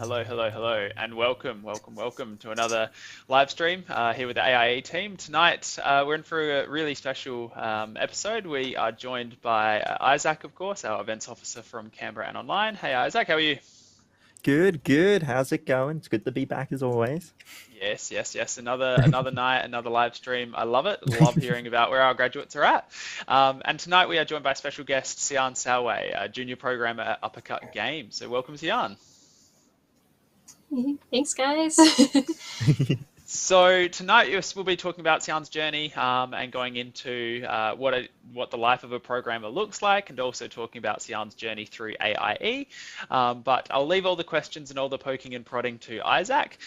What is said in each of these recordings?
hello, and welcome to another live stream here with the AIE team. Tonight, we're in for a really special episode. We are joined by Isaac, of course, our events officer from Canberra and online. Hey, Isaac, how are you? Good. How's it going? It's good to be back as always. Yes. Another night, another live stream. I love it. Love hearing about where our graduates are at. And tonight we are joined by special guest Sian Sallway, a junior programmer at Uppercut Games. So welcome, Sian. Thanks, guys. So tonight we'll be talking about Sian's journey and going into what the life of a programmer looks like, and also talking about Sian's journey through AIE. But I'll leave all the questions and all the poking and prodding to Isaac.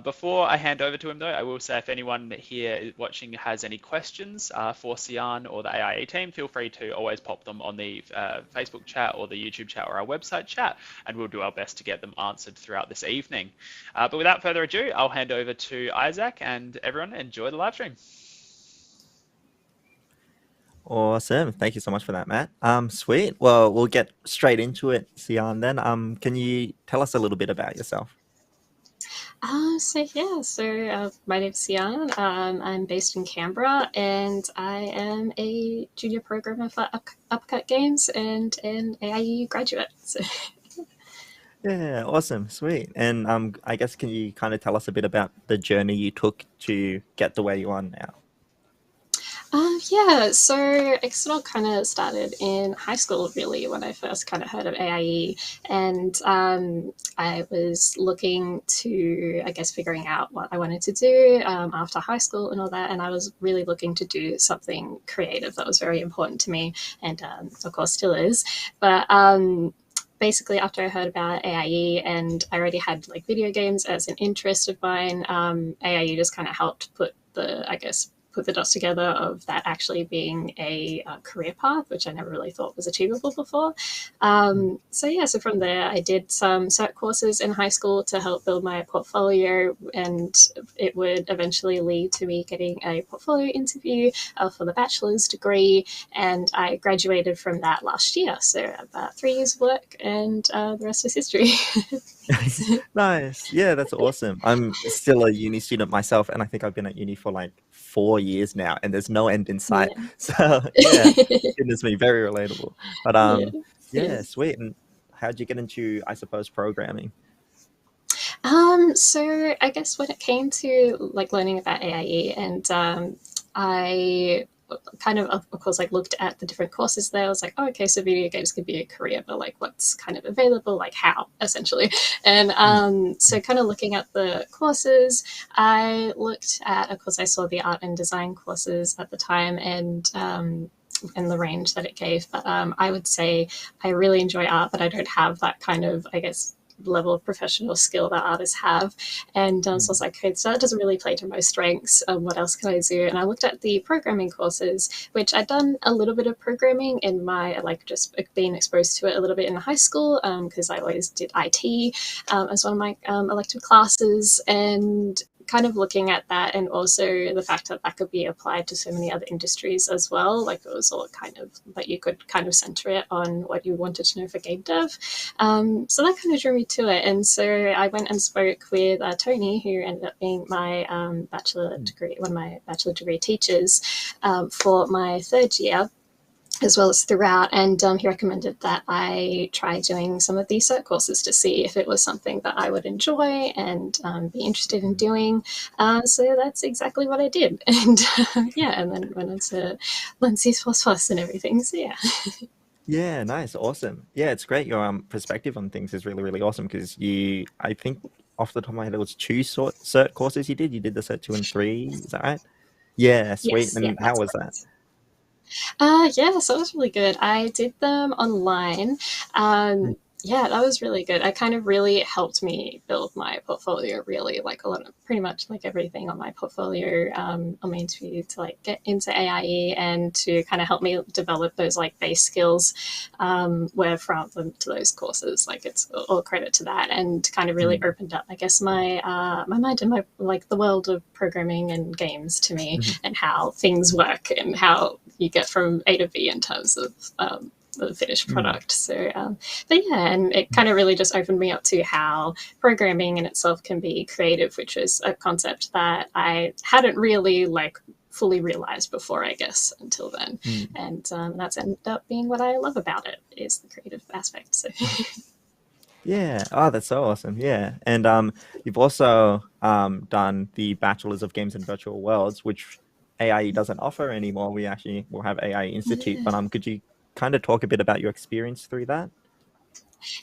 Before I hand over to him, though, I will say if anyone here watching has any questions for Sian or the AIE team, feel free to always pop them on the Facebook chat or the YouTube chat or our website chat, and we'll do our best to get them answered throughout this evening. But without further ado, I'll hand over to Isaac, and everyone enjoy the live stream. Awesome. Thank you so much for that, Matt. Sweet. Well, we'll get straight into it, Sian, then. Can you tell us a little bit about yourself? My name's Sian. I'm based in Canberra, and I am a junior programmer for Uppercut Games and an AIE graduate. So. Yeah, awesome. Sweet. And I guess can you kind of tell us a bit about the journey you took to get to where you are now? So it all kind of started in high school, really, when I first kind of heard of AIE, and I was looking to, figuring out what I wanted to do after high school and all that, and I was really looking to do something creative that was very important to me, and of course still is, but basically, after I heard about AIE and I already had video games as an interest of mine, AIE just kind of helped put the dots together of that actually being a career path, which I never really thought was achievable before. So from there, I did some cert courses in high school to help build my portfolio, and it would eventually lead to me getting a portfolio interview for the bachelor's degree, and I graduated from that last year. So about 3 years of work, and the rest is history. Nice. Yeah, that's awesome. I'm still a uni student myself, and I think I've been at uni for 4 years now, and there's no end in sight. Yeah. So yeah, goodness me, very relatable. But sweet. And how'd you get into, I suppose, programming? So I guess when it came to learning about AIE, and I kind of course looked at the different courses there. I was like, oh, okay, so video games could be a career, but what's kind of available, how, essentially. And so kind of looking at the courses, I looked at, of course, I saw the art and design courses at the time, and the range that it gave. But I would say I really enjoy art, but I don't have that kind of, level of professional skill that artists have, and so I was like, okay, so that doesn't really play to my strengths. What else can I do? And I looked at the programming courses, which I'd done a little bit of programming in my just being exposed to it a little bit in high school, because I always did IT as one of my elective classes, and kind of looking at that, and also the fact that that could be applied to so many other industries as well. It was all kind of, but you could kind of center it on what you wanted to know for game dev. So that kind of drew me to it. And so I went and spoke with Tony, who ended up being my bachelor degree, one of my bachelor degree teachers for my third year, as well as throughout, and he recommended that I try doing some of these cert courses to see if it was something that I would enjoy and be interested in doing. So that's exactly what I did, and and then went on to learn C++ and everything. So yeah. Yeah, nice, awesome. Yeah, it's great. Your perspective on things is really, really awesome, because I think off the top of my head, it was 2 cert courses you did. You did the cert 2 and 3, is that right? Yeah, sweet. Yes, and how was that? So it was really good. I did them online. That was really good. It kind of really helped me build my portfolio, really, a lot of pretty much everything on my portfolio on my interview to get into AIE, and to kind of help me develop those base skills were from them to those courses. It's all credit to that, and kind of really opened up, my my mind and my the world of programming and games to me, and how things work and how you get from A to B in terms of the finished product. So, but yeah, and it kind of really just opened me up to how programming in itself can be creative, which is a concept that I hadn't really like fully realized before, I guess, until then. And that's ended up being what I love about it, is the creative aspect. So. Yeah. Oh, that's so awesome. Yeah. And you've also done the Bachelors of Games and Virtual Worlds, which AIE doesn't offer anymore. We actually will have AIE Institute, but could you kind of talk a bit about your experience through that?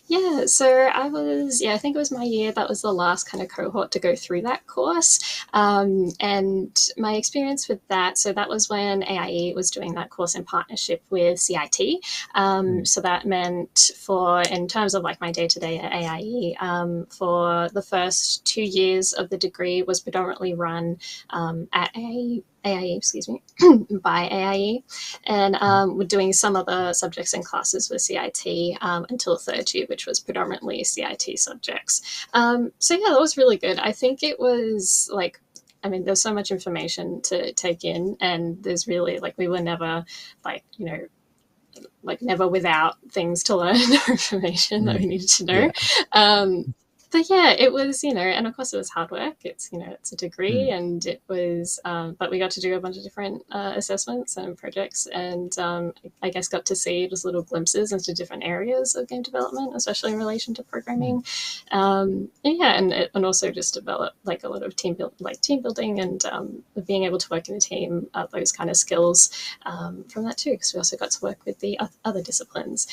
Yeah, so I think it was my year that was the last kind of cohort to go through that course. And my experience with that, so that was when AIE was doing that course in partnership with CIT. So that meant in terms of like my day-to-day at AIE, for the first 2 years of the degree was predominantly run at AIE, by AIE, and we're doing some other subjects and classes with CIT until third year, which was predominantly CIT subjects. So yeah, that was really good. I think it was like, I mean, there's so much information to take in, and there's really like, we were never like, never without things to learn or information that we needed to know. Yeah. But yeah, it was, and of course it was hard work. It's, it's a degree, and it was, but we got to do a bunch of different assessments and projects, and I guess got to see just little glimpses into different areas of game development, especially in relation to programming. And also just develop like a lot of team building and being able to work in a team, those kind of skills from that too, because we also got to work with the other disciplines.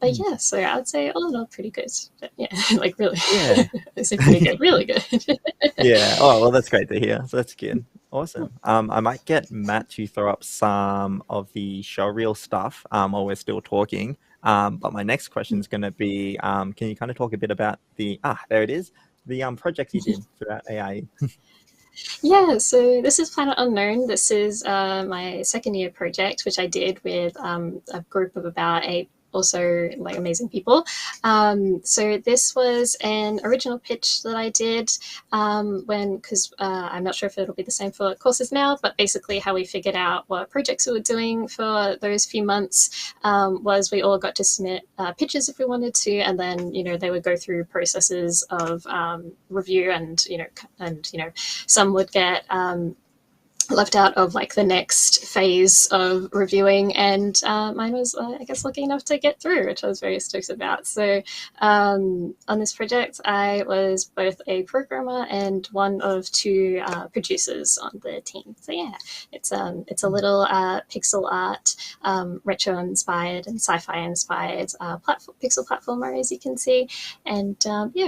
But yeah, so I would say all in all pretty good. But yeah, like really. Yeah, it's pretty good, really good. Yeah. Oh, well, that's great to hear. So that's good. Awesome. I might get Matt to throw up some of the showreel stuff while we're still talking. But my next question is going to be, can you kind of talk a bit about there it is, the projects you did throughout AIE? Yeah, so this is Planet Unknown. This is my second year project, which I did with a group of about 8 also like amazing people. So this was an original pitch that I did because I'm not sure if it'll be the same for courses now, but basically how we figured out what projects we were doing for those few months was we all got to submit pitches if we wanted to, and then they would go through processes of review, and some would get left out of like the next phase of reviewing, and mine was I guess lucky enough to get through, which I was very stoked about. So on this project I was both a programmer and one of 2 producers on the team. So yeah, it's a little pixel art, retro inspired and sci-fi inspired pixel platformer, as you can see. And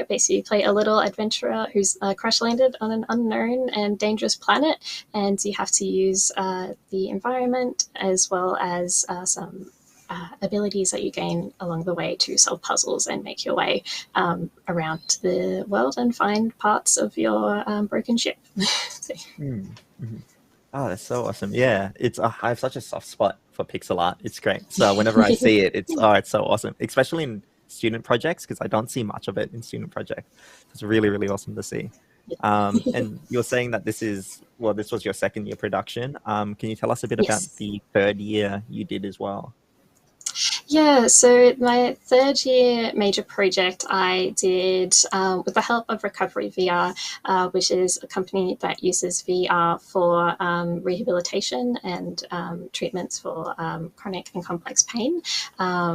basically you play a little adventurer who's crash landed on an unknown and dangerous planet, and you have to use the environment as well as some abilities that you gain along the way to solve puzzles and make your way around the world and find parts of your broken ship. So. Oh, that's so awesome. Yeah, I have such a soft spot for pixel art. It's great. So whenever I see it, it's so awesome, especially in student projects, because I don't see much of it in student projects. It's really, really awesome to see. And you're saying that this was your second year production. Can you tell us a bit about the third year you did as well? Yeah, so my third year major project I did with the help of Recovery VR, which is a company that uses VR for rehabilitation and treatments for chronic and complex pain,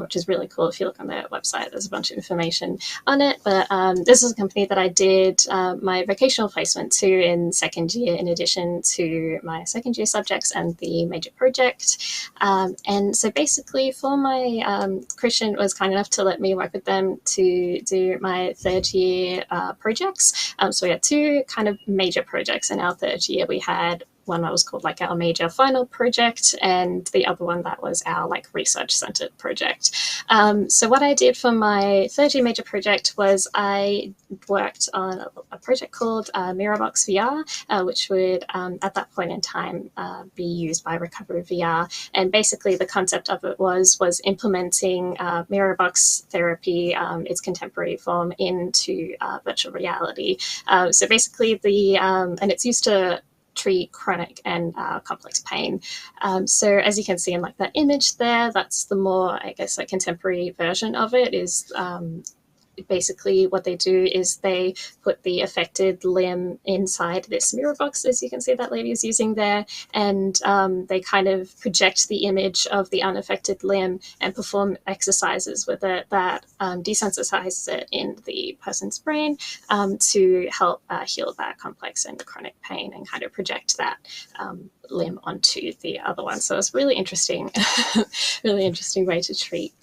which is really cool. If you look on their website, there's a bunch of information on it. But this is a company that I did my vocational placement to in second year, in addition to my second year subjects and the major project. And so basically for my Christian was kind enough to let me work with them to do my third year projects. So we had 2 kind of major projects in our third year. We had one that was called like our major final project, and the other one that was our like research centered project. So what I did for my third year major project was I worked on a project called Mirrorbox VR, which would at that point in time be used by Recovery VR. And basically the concept of it was implementing Mirrorbox therapy, its contemporary form, into virtual reality. So basically and it's used to treat chronic and complex pain. So as you can see in like that image there, that's the more, I guess, like contemporary version of it is basically what they do is they put the affected limb inside this mirror box, as you can see that lady is using there, and they kind of project the image of the unaffected limb and perform exercises with it that desensitizes it in the person's brain to help heal that complex and chronic pain and kind of project that limb onto the other one. So it's really interesting, really interesting way to treat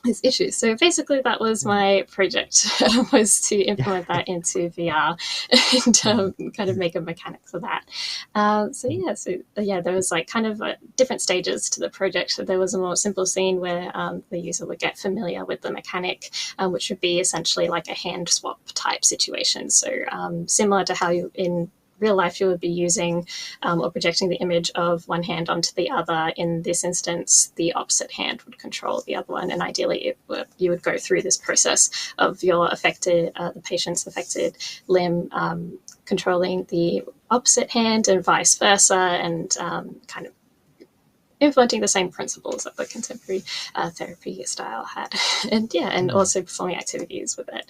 these issues. So basically that was my project, was to implement that into VR and kind of make a mechanic for that. So there was like kind of different stages to the project. So there was a more simple scene where the user would get familiar with the mechanic, which would be essentially like a hand swap type situation. So similar to how you in real life you would be using or projecting the image of one hand onto the other. In this instance, the opposite hand would control the other one, and ideally you would go through this process of your affected, the patient's affected limb controlling the opposite hand and vice versa, and kind of implementing the same principles that the contemporary therapy style had, and also performing activities with it.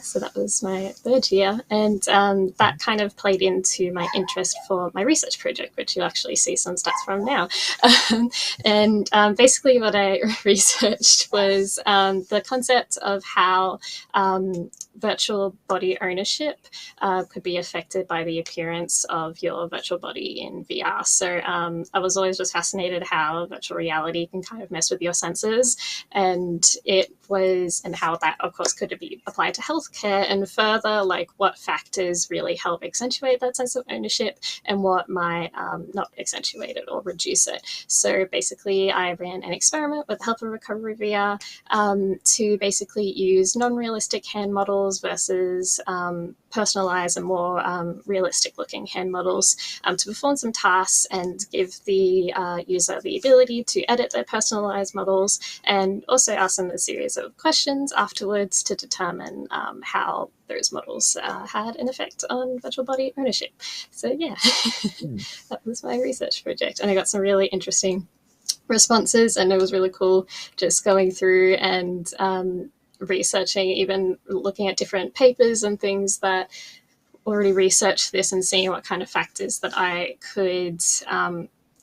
So that was my third year, and that kind of played into my interest for my research project, which you'll actually see some stats from now. Basically what I researched was the concept of how virtual body ownership could be affected by the appearance of your virtual body in VR. So I was always just fascinated how virtual reality can kind of mess with your senses, and how that of course could be applied to healthcare, and further like what factors really help accentuate that sense of ownership and what might not accentuate it or reduce it. So basically I ran an experiment with the help of Recovery VR to basically use non-realistic hand models versus personalized and more realistic looking hand models to perform some tasks and give the user the ability to edit their personalized models, and also ask them a series of questions afterwards to determine how those models had an effect on virtual body ownership. So that was my research project, and I got some really interesting responses, and it was really cool just going through and researching, even looking at different papers and things that already researched this and seeing what kind of factors that I could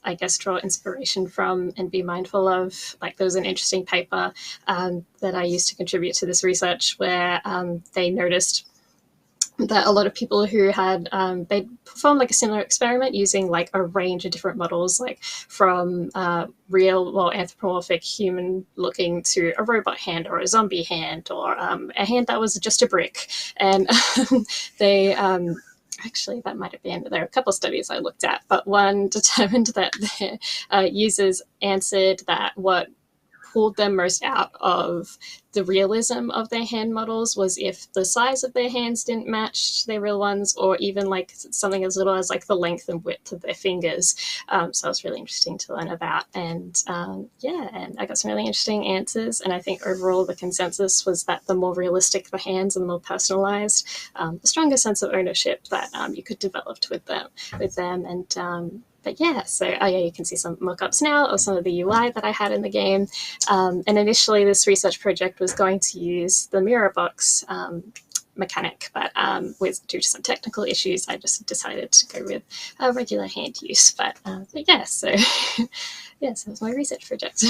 I guess draw inspiration from and be mindful of. Like there was an interesting paper that I used to contribute to this research where they noticed that a lot of people who had they performed like a similar experiment using like a range of different models, like from real or anthropomorphic human looking to a robot hand or a zombie hand or a hand that was just a brick, and they actually, that might have been, there are a couple of studies I looked at, but one determined that their users answered that what pulled them most out of the realism of their hand models was if the size of their hands didn't match their real ones, or even like something as little as like the length and width of their fingers. So it was really interesting to learn about, and and I got some really interesting answers. And I think overall the consensus was that the more realistic the hands and the more personalized, the stronger sense of ownership that you could develop with them. You can see some mock-ups now of some of the UI that I had in the game. And initially this research project was going to use the mirror box mechanic, but due to some technical issues, I just decided to go with regular hand use. So that was my research project.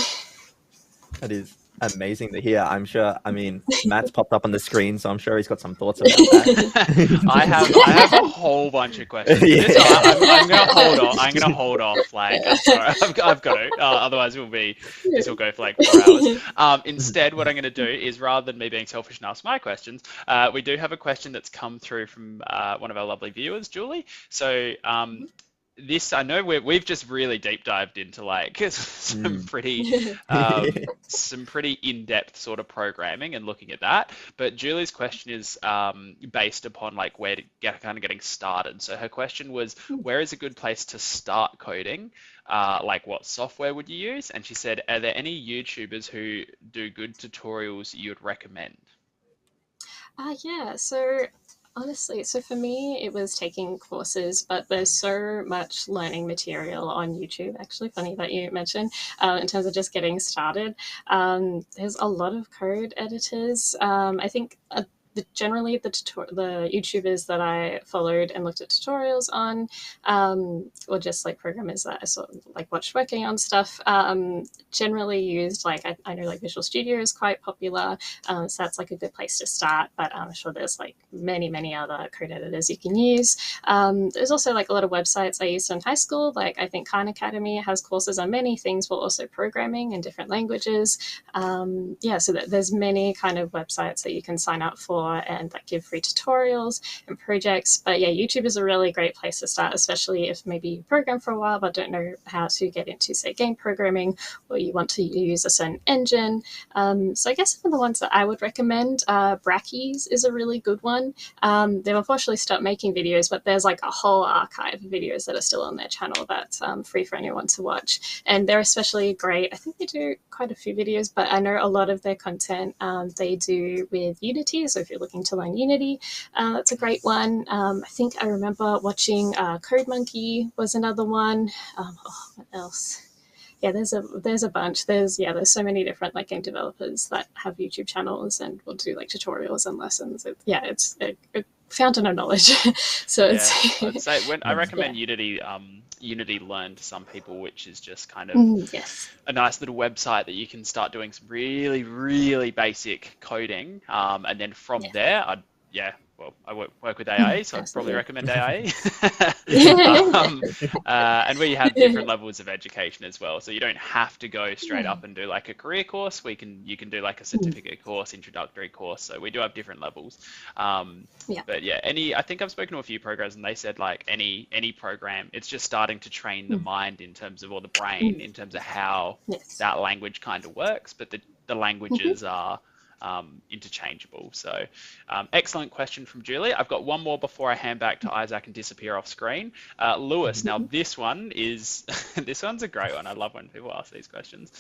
That is amazing to hear. I'm sure, I mean, Matt's popped up on the screen, so I'm sure he's got some thoughts about that. I have a whole bunch of questions. Yeah. I'm gonna hold off. I'm gonna hold off. Like, I'm sorry, I've got to. Otherwise, this will go for like 4 hours. Instead, what I'm gonna do is, rather than me being selfish and ask my questions, we do have a question that's come through from one of our lovely viewers, Julie. So. This, I know we've just really deep dived into like some pretty in-depth sort of programming and looking at that. But Julie's question is based upon like where to getting started. So her question was, where is a good place to start coding? Like what software would you use? And she said, are there any YouTubers who do good tutorials you would recommend? So Honestly, so for me, it was taking courses, but there's so much learning material on YouTube. Actually, funny that you mentioned, in terms of just getting started. There's a lot of code editors. I think generally the YouTubers that I followed and looked at tutorials on, or just like programmers that I sort of like watched working on stuff, generally used like I know like Visual Studio is quite popular, so that's like a good place to start. But I'm sure there's like many other code editors you can use. There's also like a lot of websites I used in high school. Like I think Khan Academy has courses on many things, but also programming in different languages. So there's many kind of websites that you can sign up for and that give free tutorials and projects. But yeah, YouTube is a really great place to start, especially if maybe you program for a while but don't know how to get into, say, game programming, or you want to use a certain engine. So I guess some of the ones that I would recommend, Brackeys is a really good one. They've unfortunately stopped making videos, but there's like a whole archive of videos that are still on their channel that's free for anyone to watch. And they're especially great. I think they do quite a few videos, but I know a lot of their content they do with Unity. So if you're looking to learn Unity, that's a great one. I think I remember watching Code Monkey was another one. What else? Yeah, there's a bunch. There's so many different like game developers that have YouTube channels and will do like tutorials and lessons. It's a fountain of knowledge. So it's I'd say when I recommend Unity, Unity Learn to some people, which is just kind of a nice little website that you can start doing some really basic coding, and then from there, I work with AIE, so I'd probably recommend AIE. And we have different levels of education as well, so you don't have to go straight up and do like a career course. You can do like a certificate course, introductory course. So we do have different levels. But yeah, I think I've spoken to a few programmers and they said like any program, it's just starting to train the mind in terms of, or the brain in terms of how that language kind of works. But the languages are interchangeable. So excellent question from Julie. I've got one more before I hand back to Isaac and disappear off screen. Lewis, now this one's a great one. I love when people ask these questions.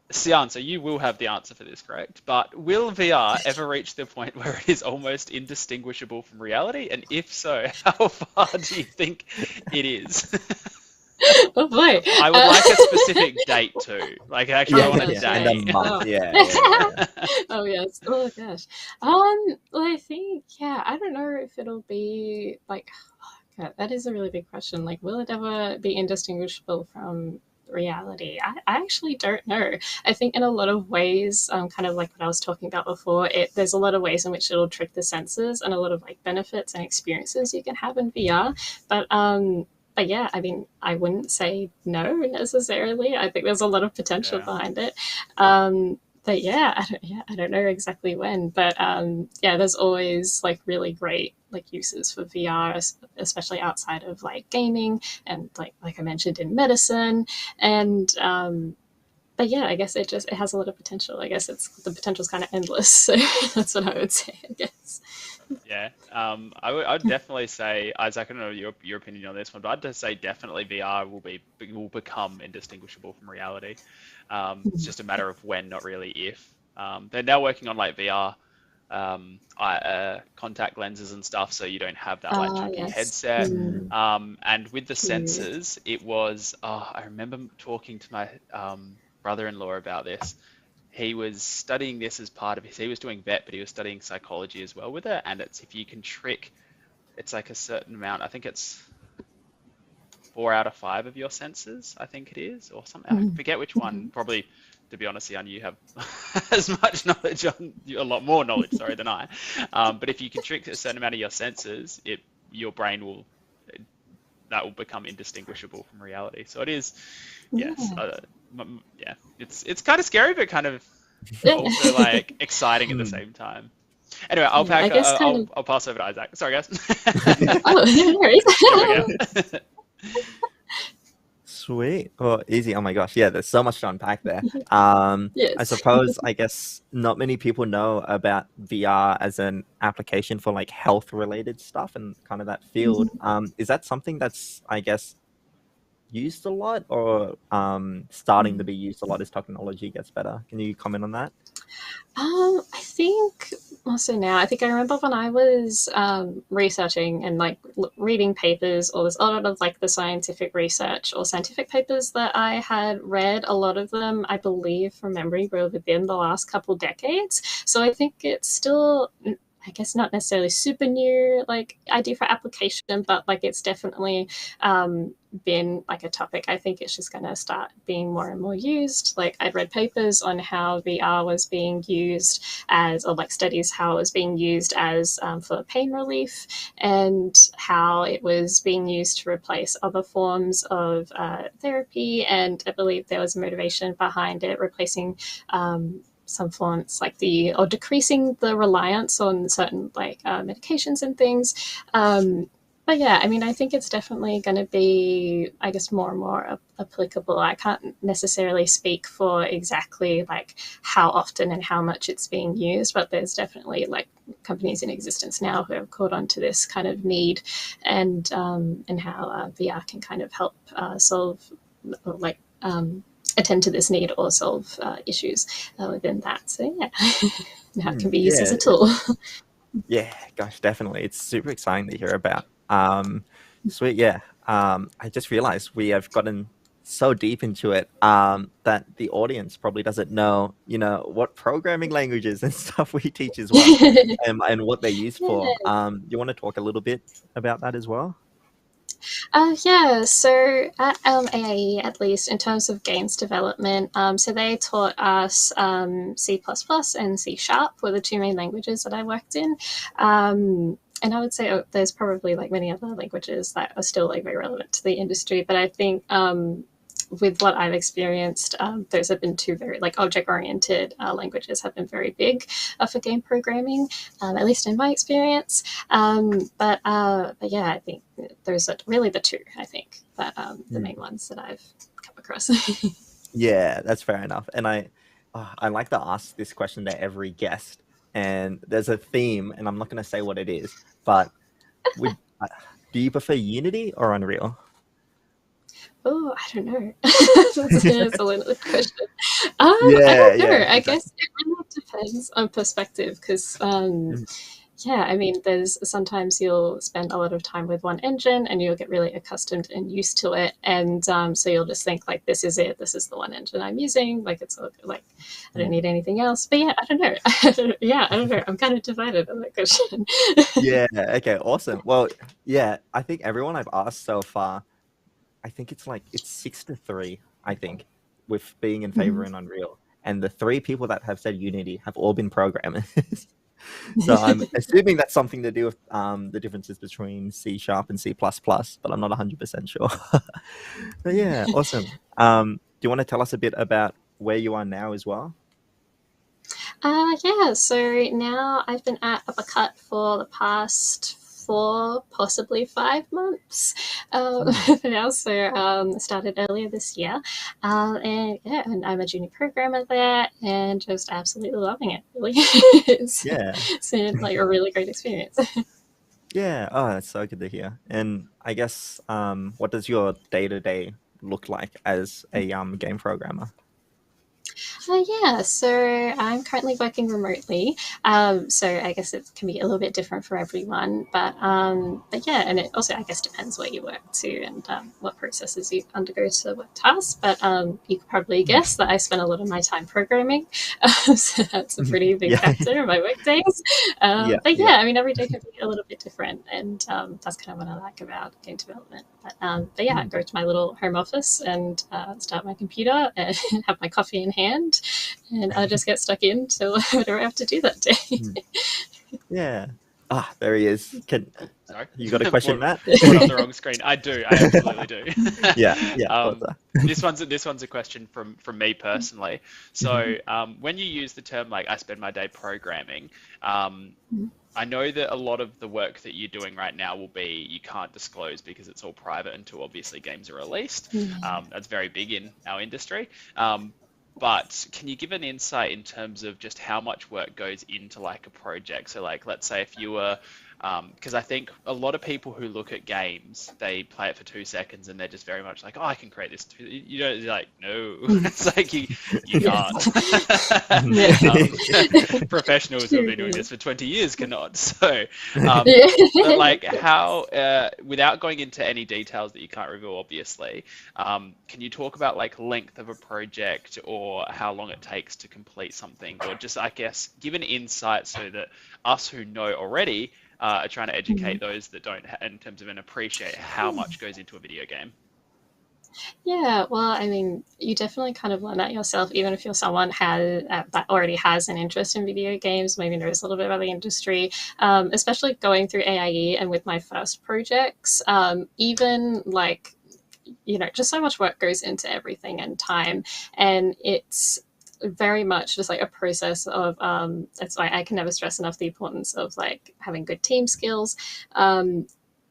Sian, so you will have the answer for this, correct? But will VR ever reach the point where it is almost indistinguishable from reality? And if so, how far do you think it is? Oh boy! I would like a specific date too. Like actually, I want a day. And a month. Oh yes. Oh gosh. Well, I think I don't know if it'll be like. God, that is a really big question. Like, will it ever be indistinguishable from reality? I actually don't know. I think in a lot of ways, kind of like what I was talking about before, there's a lot of ways in which it'll trick the senses and a lot of like benefits and experiences you can have in VR. But yeah, I mean, I wouldn't say no necessarily. I think there's a lot of potential behind it. But I don't know exactly when. But there's always like really great like uses for VR, especially outside of like gaming and like I mentioned in medicine. And but yeah, I guess it has a lot of potential. I guess the potential's kind of endless. So that's what I would say, I guess. Yeah, I'd definitely say, Isaac, I don't know your opinion on this one, but I'd just say definitely VR will become indistinguishable from reality. It's just a matter of when, not really if. They're now working on like VR contact lenses and stuff, so you don't have that like chunky headset. And with the sensors, it was, I remember talking to my brother-in-law about this. He was studying this as part of he was doing vet, but he was studying psychology as well with it. And if you can trick, it's like a certain amount, I think it's 4 out of 5 of your senses, I think it is, or something. I forget which one. Probably, to be honest, Sian, you have as much knowledge a lot more knowledge, than I. But if you can trick a certain amount of your senses, your brain that will become indistinguishable from reality. So it is, yes. It's kind of scary, but kind of also like exciting at the same time. Anyway, I'll pass over to Isaac. Sorry, guys. No worries. Sweet. Oh, easy. Oh my gosh. Yeah, there's so much to unpack there. I suppose, I guess not many people know about VR as an application for like health related stuff and kind of that field. Is that something that's, I guess, used a lot, or starting to be used a lot as technology gets better? Can you comment on that? I think also now, I think I remember when I was researching and like reading papers, or there's a lot of like the scientific research or scientific papers that I had read, a lot of them, I believe from memory, were within the last couple decades. So I think it's still, I guess, not necessarily super new like idea for application, but like it's definitely been like a topic. I think it's just going to start being more and more used. Like I'd read papers on how VR was being used as, or like studies how it was being used as for pain relief, and how it was being used to replace other forms of therapy. And I believe there was a motivation behind it replacing some forms like or decreasing the reliance on certain like medications and things. But yeah, I mean, I think it's definitely going to be, I guess, more and more applicable. I can't necessarily speak for exactly like how often and how much it's being used, but there's definitely like companies in existence now who have caught on to this kind of need, and how VR can kind of help solve, or like attend to this need or solve issues within that. So yeah, now it can be used as a tool. Yeah, gosh, definitely. It's super exciting to hear about. Sweet, yeah. I just realized we have gotten so deep into it that the audience probably doesn't know, what programming languages and stuff we teach as well, and what they're used for. You want to talk a little bit about that as well? Yeah, so at AIE, at least in terms of games development, so they taught us C++ and C# were the two main languages that I worked in. And I would say there's probably like many other languages that are still like very relevant to the industry, but I think with what I've experienced, those have been two very like object-oriented languages have been very big for game programming, at least in my experience. But yeah, I think those are really the two, I think, that the main ones that I've come across. Yeah, that's fair enough. And I like to ask this question to every guest, and there's a theme, and I'm not going to say what it is, but do you prefer Unity or Unreal? Oh, I don't know. That's a little question. I don't know. I guess it really depends on perspective, because yeah, I mean, there's sometimes you'll spend a lot of time with one engine and you'll get really accustomed and used to it, and so you'll just think like, this is it, this is the one engine I'm using, like it's all, like I don't need anything else. But yeah, I don't know. Yeah, I don't know. I'm kind of divided on that question. Yeah, okay, awesome. Well, yeah, I think everyone I've asked so far, I think it's 6-3, I think, with being in favor in Unreal. And the 3 people that have said Unity have all been programmers. So I'm assuming that's something to do with the differences between C# and C++, but I'm not 100% sure. But yeah, awesome. Do you want to tell us a bit about where you are now as well? Yeah, so now I've been at Uppercut for the past 4, possibly 5 months now. So started earlier this year, and yeah, and I'm a junior programmer there, and just absolutely loving it. Really, it's like a really great experience. Yeah, oh, that's so good to hear. And I guess, what does your day-to-day look like as a game programmer? Yeah, so I'm currently working remotely. So I guess it can be a little bit different for everyone, but yeah, and it also I guess depends where you work too, and what processes you undergo to work tasks. But you could probably guess that I spend a lot of my time programming, so that's a pretty big factor in my work days. But yeah, I mean, every day can be a little bit different, and that's kind of what I like about game development. But yeah, I go to my little home office and start my computer and have my coffee in hand, and I just get stuck into whatever I have to do that day. Yeah. Ah, there he is. Sorry, you got a question, Matt? Put on the wrong screen. I do. I absolutely do. Yeah. This one's a question from me personally. So when you use the term like I spend my day programming, I know that a lot of the work that you're doing right now will be you can't disclose because it's all private until obviously games are released. That's very big in our industry. But can you give an insight in terms of just how much work goes into like a project? So like, let's say if you were Because I think a lot of people who look at games, they play it for 2 seconds and they're just very much like, oh, I can create this. You know, you're like, no, it's like you can't. Professionals who have been doing this for 20 years cannot. So, but like how, without going into any details that you can't reveal, obviously, can you talk about like length of a project or how long it takes to complete something, or just, I guess, give an insight so that us who know already are trying to educate those that don't, in terms of, and appreciate how much goes into a video game. Yeah, well, I mean, you definitely kind of learn that yourself, even if you're someone that already has an interest in video games, maybe knows a little bit about the industry, especially going through AIE and with my first projects, even like, you know, just so much work goes into everything and time, and it's very much just like a process of it's like I can never stress enough the importance of like having good team skills.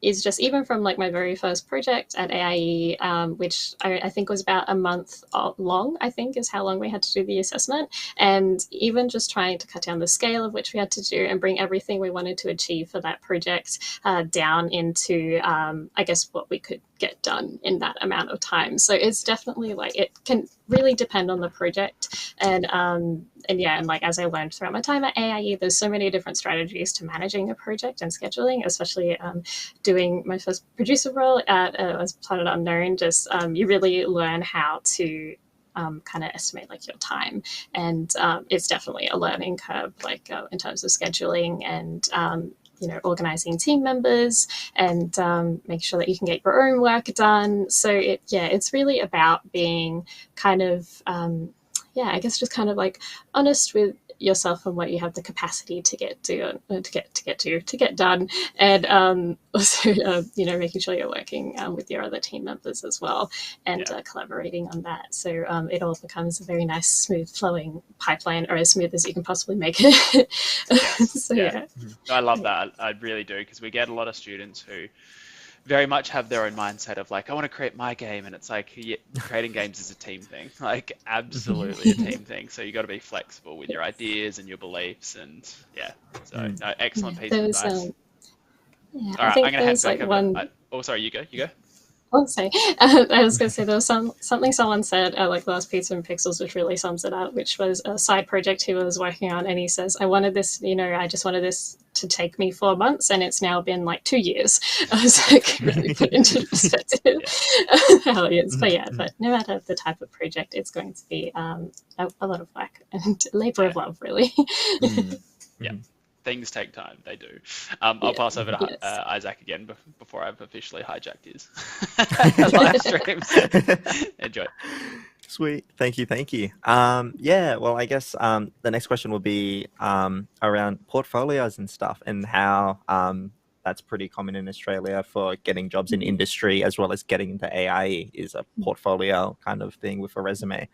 Is just even from like my very first project at AIE, which I think was about a month long, I think is how long we had to do the assessment. And even just trying to cut down the scale of which we had to do and bring everything we wanted to achieve for that project down into, I guess, what we could get done in that amount of time. So it's definitely like, it can really depend on the project. And yeah, and like as I learned throughout my time at AIE, there's so many different strategies to managing a project and scheduling, especially doing my first producer role at as Planet Unknown. Just you really learn how to kind of estimate like your time, and it's definitely a learning curve, like in terms of scheduling and you know, organizing team members and make sure that you can get your own work done. So it's really about being kind of I guess just kind of like honest with yourself and what you have the capacity to get done, and also you know, making sure you're working with your other team members as well, and collaborating on that. So it all becomes a very nice, smooth flowing pipeline, or as smooth as you can possibly make it. So No, I love that. I really do, because we get a lot of students who very much have their own mindset of like, I want to create my game, and it's like, creating games is a team thing, like absolutely a team thing. So you got to be flexible with your ideas and your beliefs, and so no, excellent piece of advice. All right, I'm gonna hand back over. Oh, sorry, you go. Oh, sorry. I was going to say there was something someone said at like Last Pizza and Pixels, which really sums it up, which was a side project he was working on, and he says, I wanted this, you know, I just wanted this to take me 4 months, and it's now been like 2 years. I was like, really put into perspective how it is. But no matter the type of project, it's going to be a lot of work and labor of love, really. Things take time. They do. I'll pass over to Isaac again before I've officially hijacked his live streams. Enjoy. Sweet. Thank you. Well, I guess the next question will be around portfolios and stuff, and how that's pretty common in Australia for getting jobs in industry, as well as getting into AIE is a portfolio kind of thing with a resume.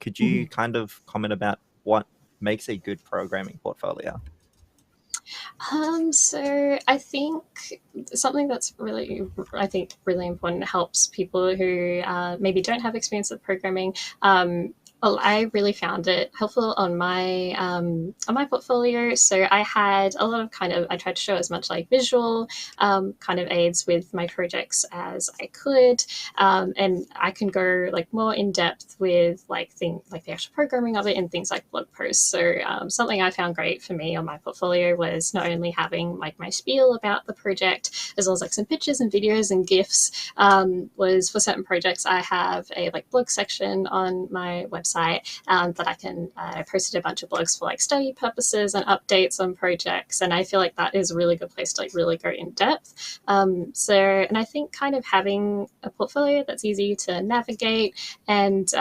Could you kind of comment about what makes a good programming portfolio? So I think something that's really important, helps people who maybe don't have experience with programming. I really found it helpful on my portfolio. So I had a lot of I tried to show as much like visual kind of aids with my projects as I could, and I can go like more in depth with like the actual programming of it and things like blog posts. So something I found great for me on my portfolio was not only having like my spiel about the project, as well as like some pictures and videos and GIFs. Was for certain projects I have a like blog section on my website that I can posted a bunch of blogs for like study purposes and updates on projects, and I feel like that is a really good place to like really go in depth. And I think kind of having a portfolio that's easy to navigate and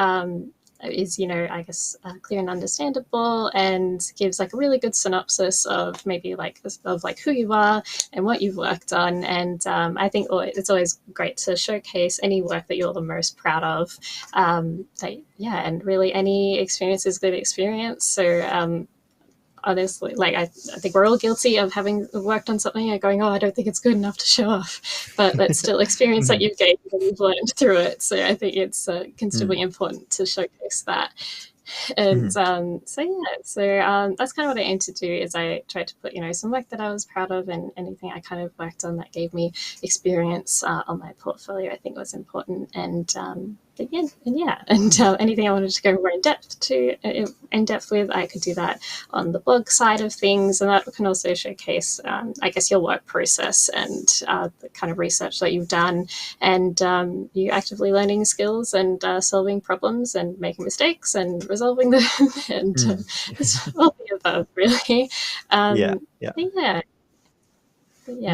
is, you know, I guess clear and understandable, and gives like a really good synopsis of maybe like who you are and what you've worked on. And I think it's always great to showcase any work that you're the most proud of. And really any experience is good experience. So honestly, like I think we're all guilty of having worked on something and going, I don't think it's good enough to show off, but that's still experience that you've gained and you've learned through it. So I think it's considerably important to showcase that. And that's kind of what I aimed to do. Is I tried to put some work that I was proud of, and anything I kind of worked on that gave me experience on my portfolio, I think was important. And anything I wanted to go more in depth with, I could do that on the blog side of things, and that can also showcase, I guess, your work process and the kind of research that you've done, and you actively learning skills and solving problems and making mistakes and resolving them, and it's all the above, really.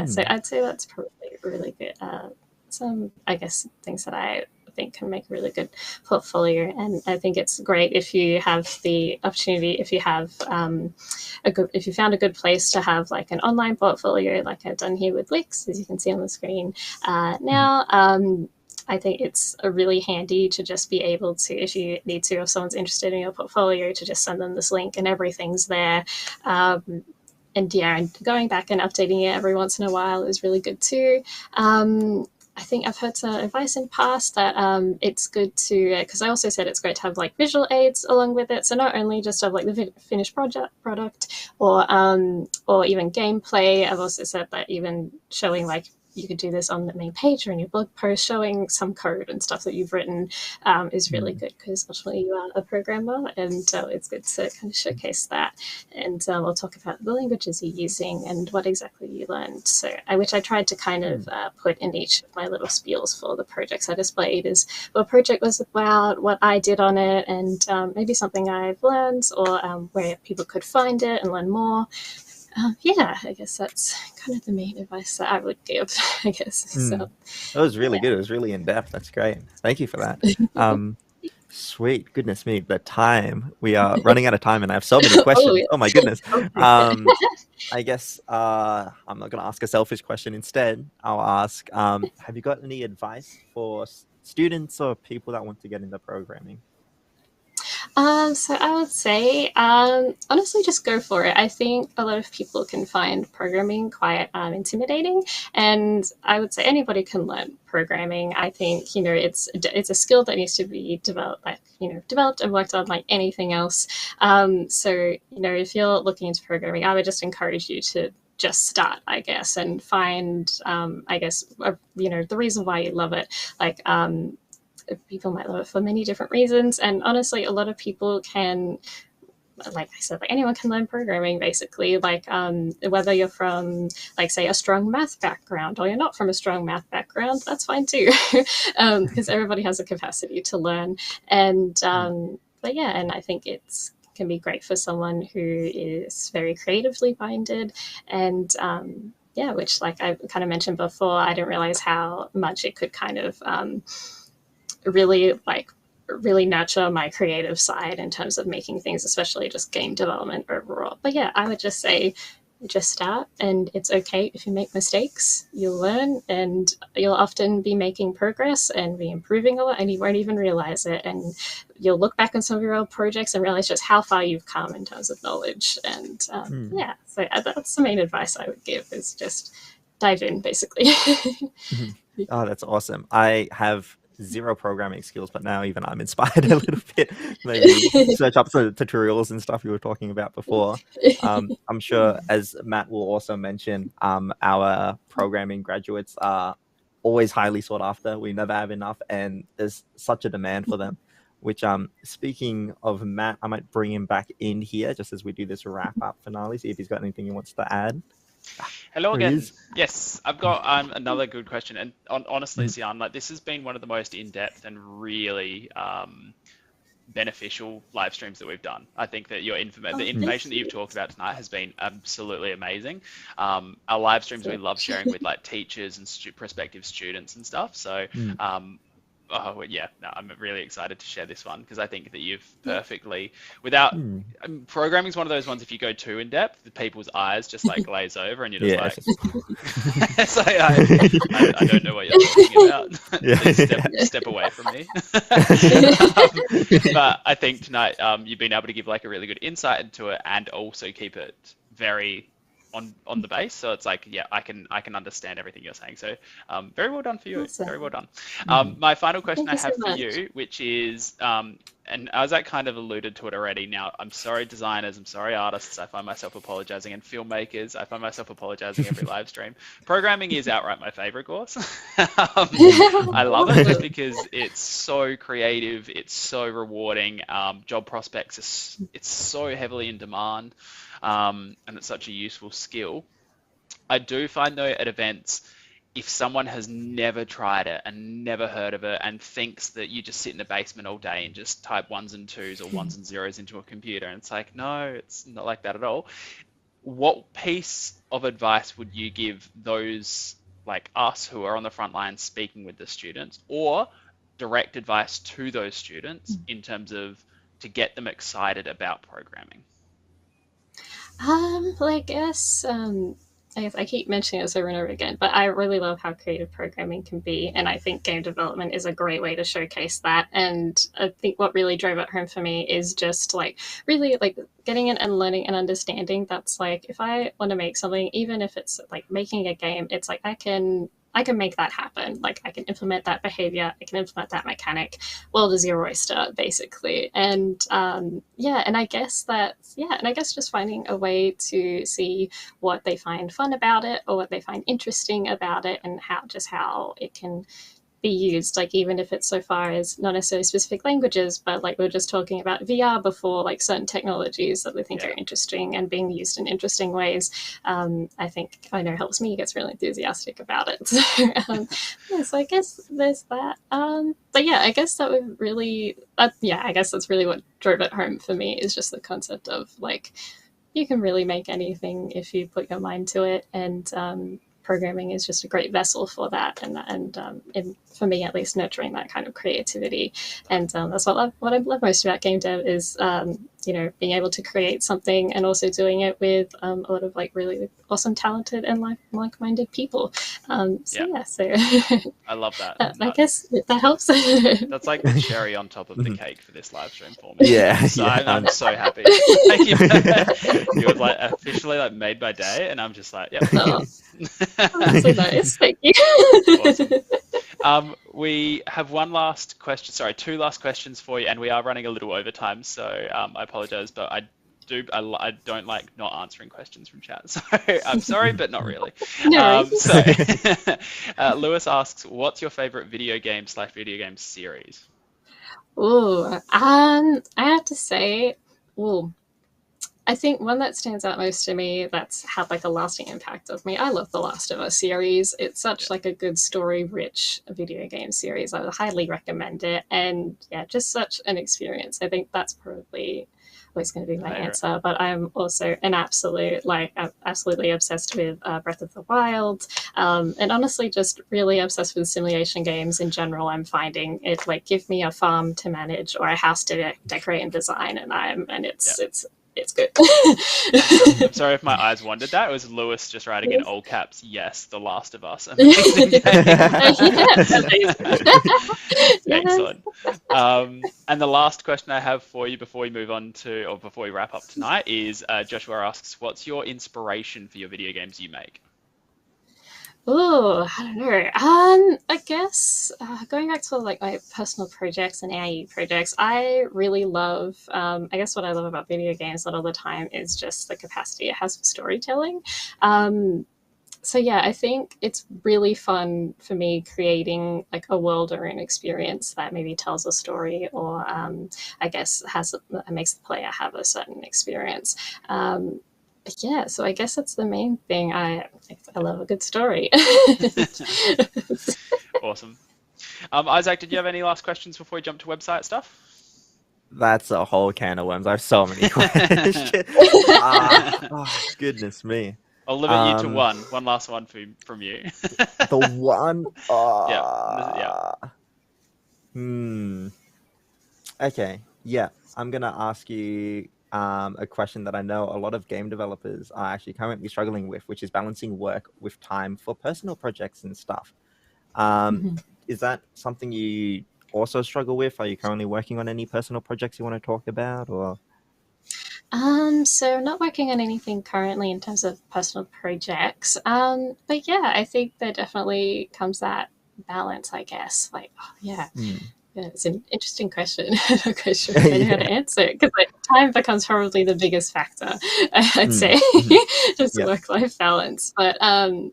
So I'd say that's probably really good. Some, I guess, things that I think can make a really good portfolio, and I think it's great if you have the opportunity, if you have if you found a good place to have like an online portfolio, like I've done here with Wix, as you can see on the screen now. I think it's really handy to just be able to, if you need to, if someone's interested in your portfolio, to just send them this link and everything's there. And going back and updating it every once in a while is really good too. I think I've heard some advice in past that it's good to, because I also said it's great to have like visual aids along with it. So not only just have like the finished product or even gameplay. I've also said that even showing like, you could do this on the main page or in your blog post, showing some code and stuff that you've written is really good, because ultimately you are a programmer, and it's good to kind of showcase that. And we'll talk about the languages you're using and what exactly you learned. So which I tried to kind of put in each of my little spiels for the projects I displayed, is what project was about, what I did on it, and maybe something I've learned, or where people could find it and learn more. I guess that's kind of the main advice that I would give, I guess. So that was really good. It was really in depth. That's great. Thank you for that. Sweet. Goodness me, the time. We are running out of time, and I have so many questions. Oh my goodness. I guess I'm not going to ask a selfish question. Instead, I'll ask, have you got any advice for students or people that want to get into programming? So I would say, honestly, just go for it. I think a lot of people can find programming quite intimidating, and I would say anybody can learn programming. I think it's a skill that needs to be developed, developed and worked on like anything else. So if you're looking into programming, I would just encourage you to just start, I guess, and find, the reason why you love it. Like, people might love it for many different reasons, and honestly, a lot of people can, like I said, like anyone can learn programming basically, like whether you're from, like, say, a strong math background or you're not from a strong math background, that's fine too, because everybody has a capacity to learn. And and I think it's can be great for someone who is very creatively minded, and which, like I kind of mentioned before, I didn't realize how much it could kind of really nurture my creative side in terms of making things, especially just game development overall. But I would just say, just start, and it's okay if you make mistakes. You'll learn, and you'll often be making progress and be improving a lot, and you won't even realize it. And you'll look back on some of your old projects and realize just how far you've come in terms of knowledge. And so that's the main advice I would give, is just dive in, basically. Oh, that's awesome. I have zero programming skills, but now even I'm inspired a little bit. Maybe search up the tutorials and stuff you were talking about before. I'm sure, as Matt will also mention, our programming graduates are always highly sought after. We never have enough, and there's such a demand for them. Which, speaking of Matt, I might bring him back in here just as we do this wrap up finale, see if he's got anything he wants to add. Hello again. Yes, I've got another good question. And honestly, Sian, like, this has been one of the most in-depth and really beneficial live streams that we've done. I think that the information that you've talked about tonight has been absolutely amazing. Our live streams we love sharing with like teachers and prospective students and stuff. So I'm really excited to share this one, because I think that you've perfectly, without programming is one of those ones, if you go too in depth, the people's eyes just like glaze over, and you're just like, it's like I don't know what you're talking about. Please step away from me. But I think tonight you've been able to give like a really good insight into it, and also keep it very on the base, so it's like, I can understand everything you're saying. So very well done for you. Awesome. Very well done. My final question I have for you, which is, and Isaac kind of alluded to it already. Now, I'm sorry, designers, I'm sorry, artists. I find myself apologizing, and filmmakers, I find myself apologizing every live stream. Programming is outright my favorite course. I love it just because it's so creative, it's so rewarding. Job prospects, it's so heavily in demand, and it's such a useful skill. I do find though at events, if someone has never tried it and never heard of it and thinks that you just sit in the basement all day and just type ones and twos or ones and zeros into a computer, and it's like, no, it's not like that at all. What piece of advice would you give those like us who are on the front line speaking with the students, or direct advice to those students in terms of to get them excited about programming? Well, I guess I keep mentioning this over and over again, but I really love how creative programming can be, and I think game development is a great way to showcase that. And I think what really drove it home for me is just like really like getting in and learning and understanding that's like, if I want to make something, even if it's like making a game, it's like I can make that happen. Like I can implement that behavior, I can implement that mechanic. World is your oyster, basically. And and I guess just finding a way to see what they find fun about it or what they find interesting about it, and how it can be used, like even if it's so far as not necessarily specific languages, but like we were just talking about VR before, like certain technologies that we think are interesting and being used in interesting ways. I think I know helps me, gets really enthusiastic about it. So I guess there's that. But yeah, I guess that would really, I guess that's really what drove it home for me, is just the concept of like, you can really make anything if you put your mind to it, and programming is just a great vessel for that, and for me at least, nurturing that kind of creativity. And that's what I love most about game dev is being able to create something and also doing it with a lot of like really awesome, talented, and like-minded people. So I love that. I guess that helps. That's like the cherry on top of the cake for this live stream for me. Yeah, so I'm so happy. Thank you. It was like officially like made my day, and I'm just like, yep. Oh, so nice. Thank you. Awesome. We have two last questions for you, and we are running a little over time, so I apologize, but I don't like not answering questions from chat, so I'm sorry, but not really. No. Lewis asks, what's your favorite video game series? Ooh, I have to say, I think one that stands out most to me that's had like a lasting impact of me, I love the Last of Us series. It's such like a good story-rich video game series. I would highly recommend it, and just such an experience. I think that's probably always going to be my answer. But I'm also I'm absolutely obsessed with Breath of the Wild, and honestly just really obsessed with simulation games in general. I'm finding it like, give me a farm to manage or a house to decorate and design, and it's good. I'm sorry if my eyes wandered that. It was Lewis just writing in all caps, yes, The Last of Us. Amazing game. Excellent. And the last question I have for you before we wrap up tonight is Joshua asks, what's your inspiration for your video games you make? Oh, I don't know. I guess going back to like my personal projects and AIE projects, I really love. I guess what I love about video games a lot of the time is just the capacity it has for storytelling. I think it's really fun for me creating like a world or an experience that maybe tells a story, or I guess makes the player have a certain experience. So I guess that's the main thing. I love a good story. Awesome. Isaac, did you have any last questions before we jump to website stuff? That's a whole can of worms. I have so many questions. Goodness me. I'll limit you to one. One last one from you. The one? Okay. Yeah. I'm going to ask you a question that I know a lot of game developers are actually currently struggling with, which is balancing work with time for personal projects and stuff. Is that something you also struggle with? Are you currently working on any personal projects you want to talk about, or? So not working on anything currently in terms of personal projects. But I think there definitely comes that balance, I guess. Like, Yeah, it's an interesting question. I'm not quite sure if I know how to answer it, because like, time becomes probably the biggest factor, I'd say, just Yeah. work-life balance. But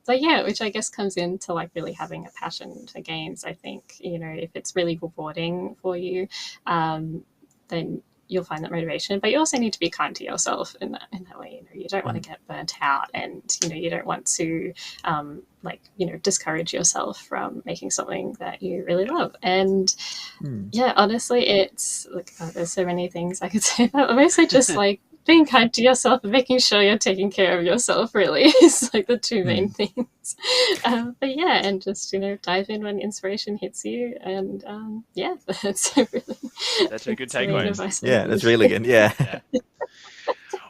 yeah, which I guess comes into like really having a passion for games. I think, you know, if it's really rewarding for you, then you'll find that motivation. But you also need to be kind to yourself in that way. You know, you don't want to get burnt out, and you know, you don't want to like, you know, discourage yourself from making something that you really love. And yeah, honestly, it's like, oh, there's so many things I could say about it. Mostly just like being kind to yourself and making sure you're taking care of yourself, really, is like the two main things. But yeah, and just, you know, dive in when inspiration hits you. And yeah, that's a really That's a good the main takeaway. advice I Yeah, give. that's really good. Yeah.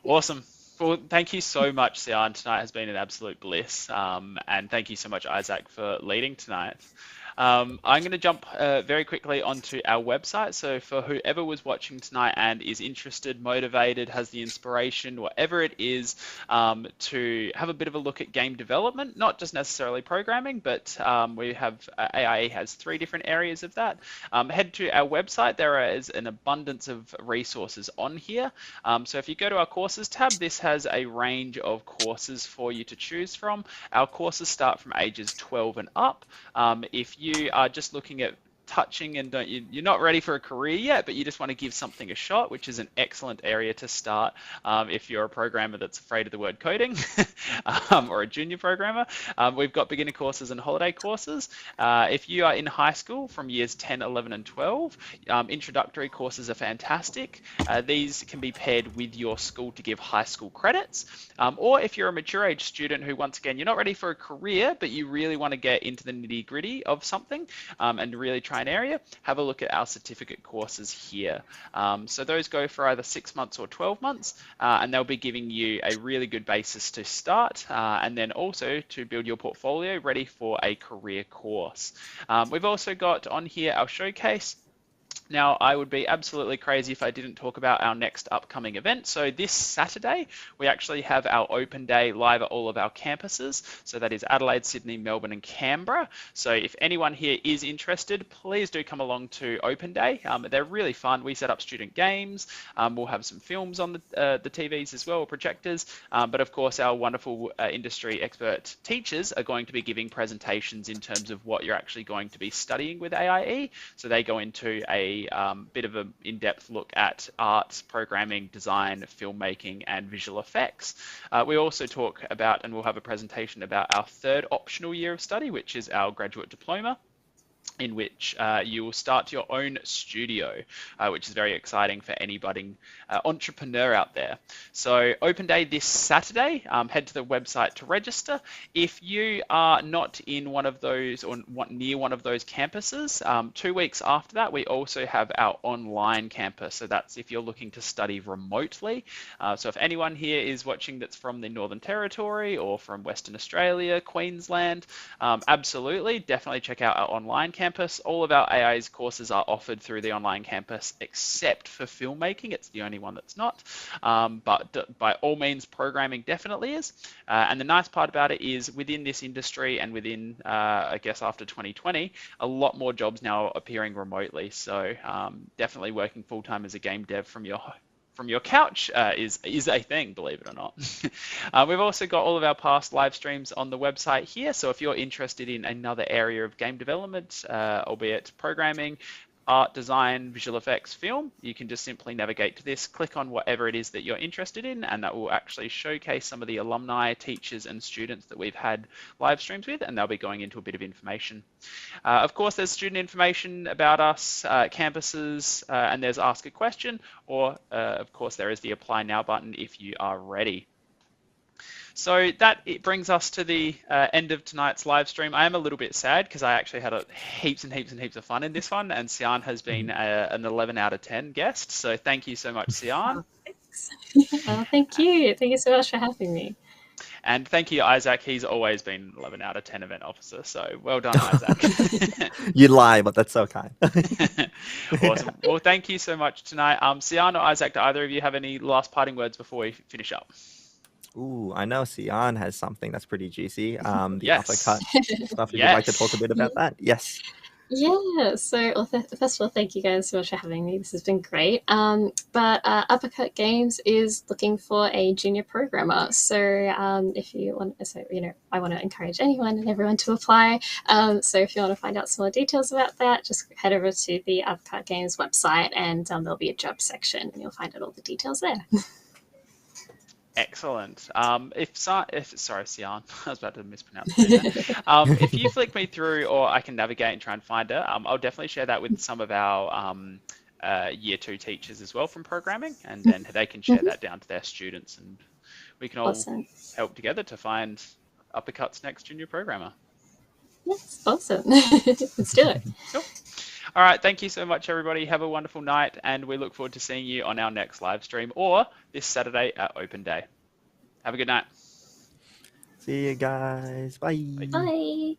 Awesome. Well, thank you so much, Sian. Tonight has been an absolute bliss. And thank you so much, Isaac, for leading tonight. I'm going to jump very quickly onto our website. So for whoever was watching tonight and is interested, motivated, has the inspiration, whatever it is, to have a bit of a look at game development, not just necessarily programming, but we have AIE has 3 different areas of that. Head to our website. There is an abundance of resources on here. So if you go to our courses tab, this has a range of courses for you to choose from. Our courses start from ages 12 and up. If you are just looking at touching and you're not ready for a career yet, but you just want to give something a shot, which is an excellent area to start if you're a programmer that's afraid of the word coding or a junior programmer. We've got beginner courses and holiday courses. If you are in high school from years 10, 11 and 12, introductory courses are fantastic. These can be paired with your school to give high school credits. Or if you're a mature age student who, once again, you're not ready for a career, but you really want to get into the nitty gritty of something and really try an area, have a look at our certificate courses here. So those go for either 6 months or 12 months, and they'll be giving you a really good basis to start, and then also to build your portfolio ready for a career course. We've also got on here our showcase. Now, I would be absolutely crazy if I didn't talk about our next upcoming event. So this Saturday, we actually have our open day live at all of our campuses. So that is Adelaide, Sydney, Melbourne, and Canberra. So if anyone here is interested, please do come along to open day. They're really fun. We set up student games. We'll have some films on the TVs as well, or projectors. But of course, our wonderful industry expert teachers are going to be giving presentations in terms of what you're actually going to be studying with AIE. So they go into a bit of an in-depth look at art, programming, design, filmmaking, and visual effects. We also talk about, and we'll have a presentation about our 3rd optional year of study, which is our graduate diploma, in which you will start your own studio, which is very exciting for any budding entrepreneur out there. So open day this Saturday, head to the website to register. If you are not in one of those or near one of those campuses, 2 weeks after that, we also have our online campus. So that's if you're looking to study remotely. So if anyone here is watching that's from the Northern Territory or from Western Australia, Queensland, absolutely, definitely check out our online campus. All of our AI's courses are offered through the online campus, except for filmmaking. It's the only one that's not. But by all means, programming definitely is. And the nice part about it is within this industry and within, I guess, after 2020, a lot more jobs now appearing remotely. So definitely working full-time as a game dev from your couch is a thing, believe it or not. We've also got all of our past live streams on the website here. So if you're interested in another area of game development, albeit programming, art, design, visual effects, film, you can just simply navigate to this, click on whatever it is that you're interested in, and that will actually showcase some of the alumni, teachers, and students that we've had live streams with, and they'll be going into a bit of information. Of course, there's student information about us, campuses, and there's Ask a Question, or of course, there is the Apply Now button if you are ready. So it brings us to the end of tonight's live stream. I am a little bit sad because I actually had heaps and heaps of fun in this one, and Sian has been an 11 out of 10 guest. So thank you so much, Sian. Oh, thanks. Oh, thank you. Thank you so much for having me. And thank you, Isaac. He's always been 11 out of 10 event officer. So well done, Isaac. You lie, but that's so kind. Awesome. Well, thank you so much tonight. Sian or Isaac, do either of you have any last parting words before we finish up? Ooh, I know Sian has something that's pretty juicy. The Yes. uppercut stuff. If you'd Yes. like to talk a bit about that. Yes. Yeah, so well, first of all, thank you guys so much for having me. This has been great. But Uppercut Games is looking for a junior programmer. So if you want, so I want to encourage anyone and everyone to apply. So if you want to find out some more details about that, just head over to the Uppercut Games website, and there'll be a job section, and you'll find out all the details there. Excellent. Sorry, Sian, I was about to mispronounce the name there. If you flick me through, or I can navigate and try and find it, I'll definitely share that with some of our year 2 teachers as well from programming, and then they can share that down to their students, and we can all Awesome. help together to find Uppercut's next junior programmer. Yes, awesome. Let's do it. Cool. All right, thank you so much, everybody. Have a wonderful night, and we look forward to seeing you on our next live stream or this Saturday at Open Day. Have a good night. See you guys. Bye. Bye.